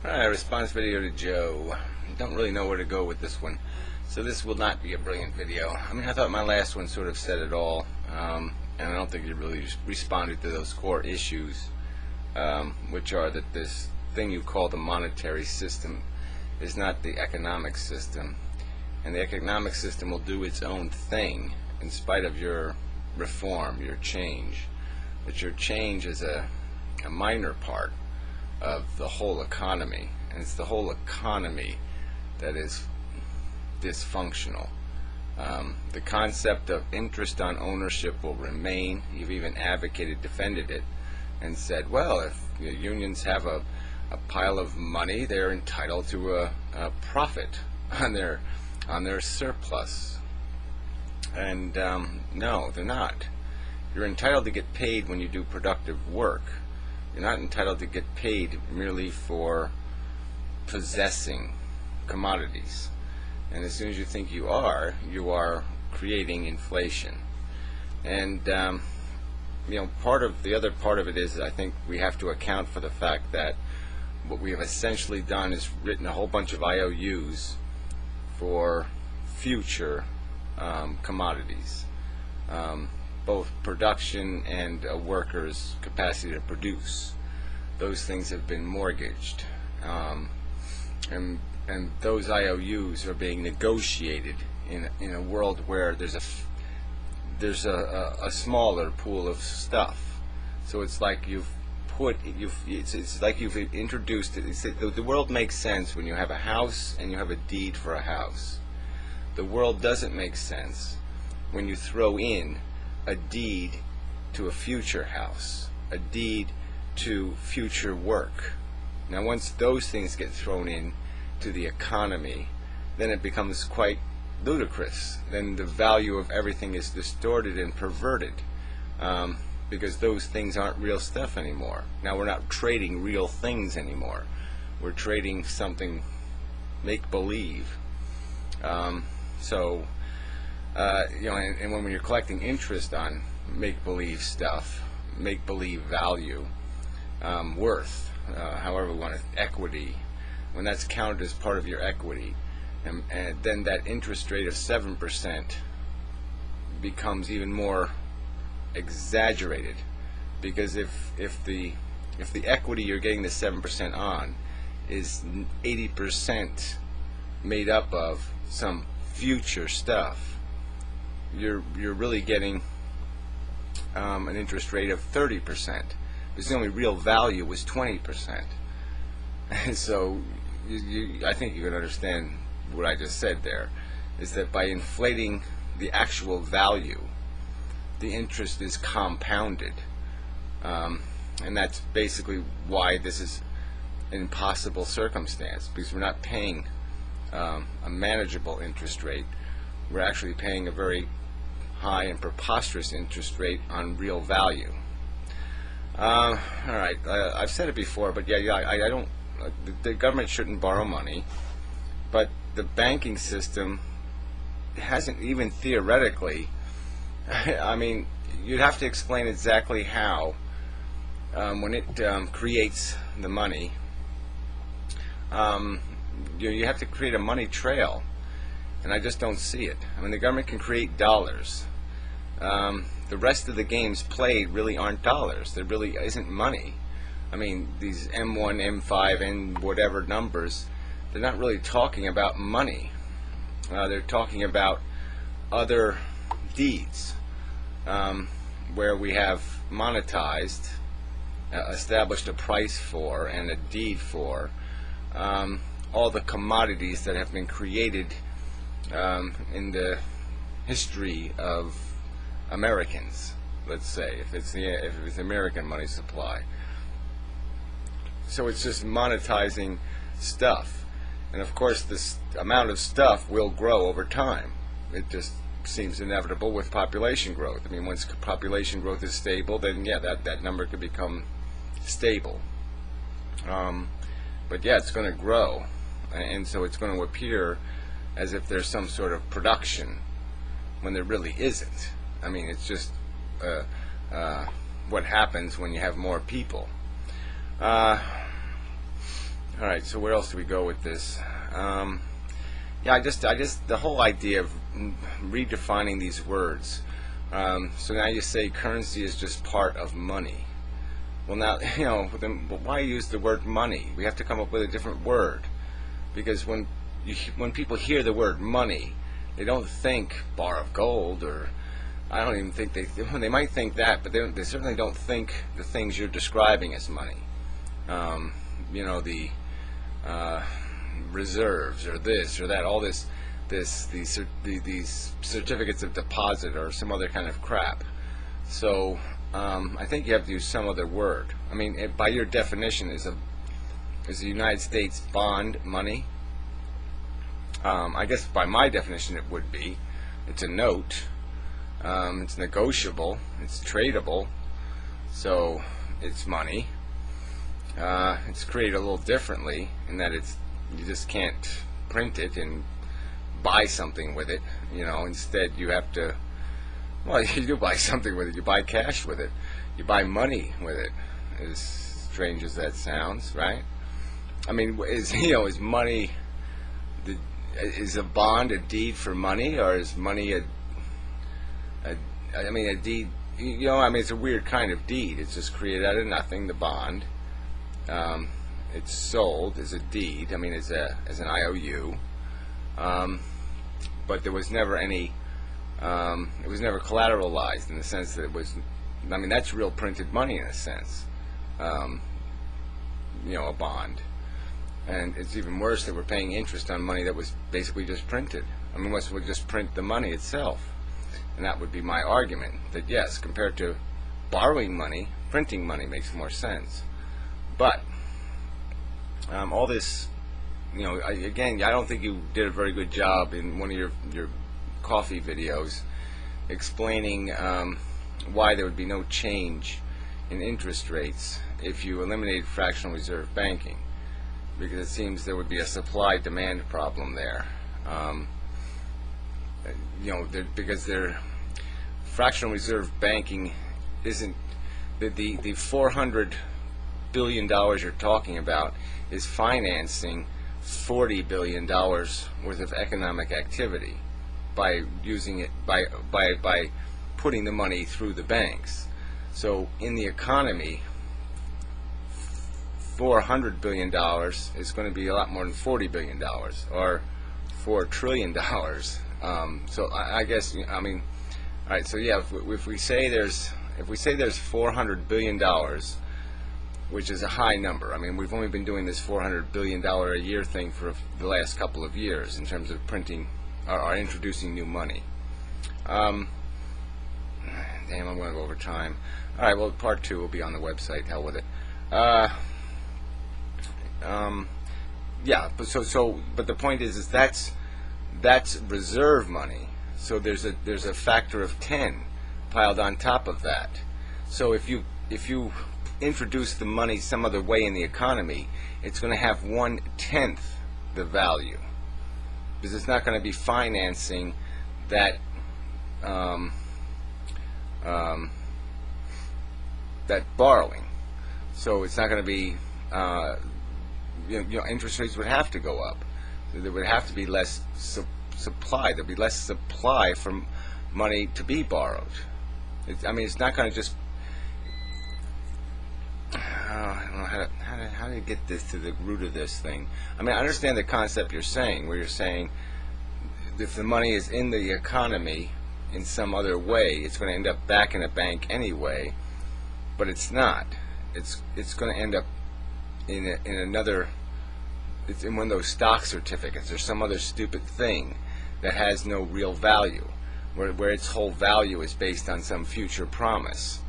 Alright, response video to Joe. Don't really know where to go with this one. So this will not be a brilliant video. I mean, I thought my last one sort of said it all. And I don't think it really responded to those core issues, which are that this thing you call the monetary system is not the economic system. And the economic system will do its own thing in spite of your reform, your change. But your change is a minor part of the whole economy, and it's the whole economy that is dysfunctional. The concept of interest on ownership will remain. You've even advocated, defended it, and said, well, if the unions have a pile of money, they're entitled to a profit on their surplus. And no, they're not. You're entitled to get paid when you do productive work. You're not entitled to get paid merely for possessing commodities. And as soon as you think you are creating inflation. And the other part of it is, I think we have to account for the fact that what we have essentially done is written a whole bunch of IOUs for future commodities. Both production and a worker's capacity to produce. Those things have been mortgaged, and those IOUs are being negotiated in a world where there's a smaller pool of stuff. So it's like it's like you've introduced it. The world makes sense when you have a house and you have a deed for a house. The world doesn't make sense when you throw in a deed to a future house, a deed to future work. Now once those things get thrown in to the economy, then it becomes quite ludicrous. Then the value of everything is distorted and perverted, because those things aren't real stuff anymore. Now we're not trading real things anymore. We're trading something make-believe. And when you're collecting interest on make-believe stuff, make-believe value, worth, however we want it, equity, when that's counted as part of your equity, and then that interest rate of 7% becomes even more exaggerated, because if the equity you're getting the 7% on is 80% made up of some future stuff, you're really getting an interest rate of 30%, because the only real value was 20%. And so I think you can understand what I just said there, is that by inflating the actual value, the interest is compounded. And that's basically why this is an impossible circumstance, because we're not paying a manageable interest rate. We're actually paying a very high and preposterous interest rate on real value. All right, I've said it before, but I don't. The government shouldn't borrow money, but the banking system hasn't, even theoretically. I mean, you'd have to explain exactly how, when it creates the money, you have to create a money trail, and I just don't see it. I mean, the government can create dollars. The rest of the games played really aren't dollars. There really isn't money. I mean, these M1, M5, and whatever numbers, they're not really talking about money. They're talking about other deeds, where we have monetized, established a price for and a deed for all the commodities that have been created in the history of Americans, let's say, if it's American money supply. So it's just monetizing stuff, and of course this amount of stuff will grow over time. It just seems inevitable with population growth. I mean, once population growth is stable, then yeah, that number could become stable. But yeah, it's going to grow, and so it's going to appear as if there's some sort of production when there really isn't. I mean, it's just what happens when you have more people. All right, so where else do we go with this? Yeah, I just the whole idea of redefining these words. So now you say currency is just part of money. Well, now, then why use the word money? We have to come up with a different word, because when people hear the word money, they don't think bar of gold, or I don't even think they might think that, but they certainly don't think the things you're describing as money. The reserves, or this or that, all these certificates of deposit, or some other kind of crap. So I think you have to use some other word. I mean, by your definition, is the United States bond money? I guess by my definition it would be. It's a note. It's negotiable. It's tradable. So it's money. It's created a little differently in that you just can't print it and buy something with it. Instead you have to. Well, you do buy something with it. You buy cash with it. You buy money with it. As strange as that sounds, right? I mean, is money? Is a bond a deed for money, or is money a deed? It's a weird kind of deed. It's just created out of nothing. The bond. It's sold as a deed. As an IOU. But there was never any. It was never collateralized in the sense that it was. That's real printed money in a sense. A bond. And it's even worse that we're paying interest on money that was basically just printed. Unless we'll just print the money itself. And that would be my argument, that yes, compared to borrowing money, printing money makes more sense. But all this, again, I don't think you did a very good job in one of your coffee videos explaining why there would be no change in interest rates if you eliminated fractional reserve banking, because it seems there would be a supply-demand problem there. Because fractional reserve banking isn't the $400 billion you're talking about is financing $40 billion worth of economic activity by using it by putting the money through the banks. So in the economy, $400 billion is going to be a lot more than $40 billion, or $4 trillion. So I guess all right. So yeah, if we say there's $400 billion, which is a high number. We've only been doing this $400 billion a year thing for the last couple of years in terms of printing or introducing new money. Damn, I'm going to go over time. All right, well, part 2 will be on the website. Hell with it. Yeah, but the point is that's reserve money. So there's a factor of 10 piled on top of that. So if you introduce the money some other way in the economy, it's going to have 1/10 the value, because it's not going to be financing that that borrowing. So it's not going to be interest rates would have to go up. There would have to be less supply. There'd be less supply for money to be borrowed. It's not going to just. I don't know how to get this to the root of this thing. I understand the concept you're saying, where you're saying if the money is in the economy in some other way, it's going to end up back in a bank anyway. But it's not. It's going to end up in another. It's in one of those stock certificates or some other stupid thing that has no real value, where its whole value is based on some future promise.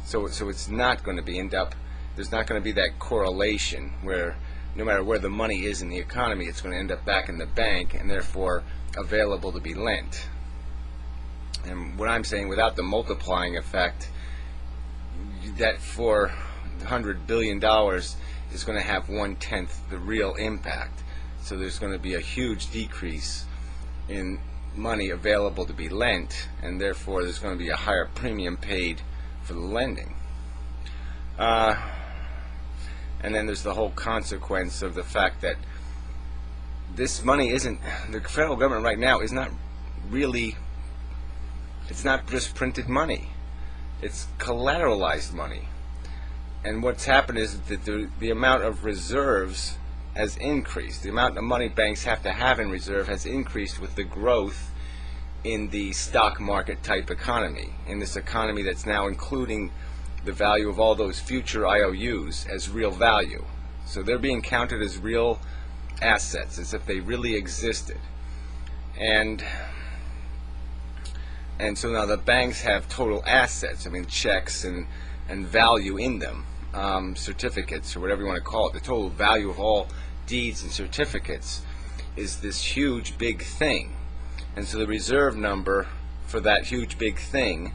So it's not going to be end up. There's not going to be that correlation where no matter where the money is in the economy, it's going to end up back in the bank and therefore available to be lent. And what I'm saying, without the multiplying effect, that $400 billion is going to have 1/10 the real impact. So there's going to be a huge decrease in money available to be lent, and therefore there's going to be a higher premium paid for the lending. And then there's the whole consequence of the fact that this money isn't, the federal government right now is not really, it's not just printed money. It's collateralized money. And what's happened is that the amount of reserves has increased. The amount of money banks have to have in reserve has increased with the growth in the stock market type economy, in this economy that's now including the value of all those future IOUs as real value. So they're being counted as real assets, as if they really existed. And so now the banks have total assets, I mean checks and value in them, certificates or whatever you want to call it. The total value of all deeds and certificates is this huge big thing. And so the reserve number for that huge big thing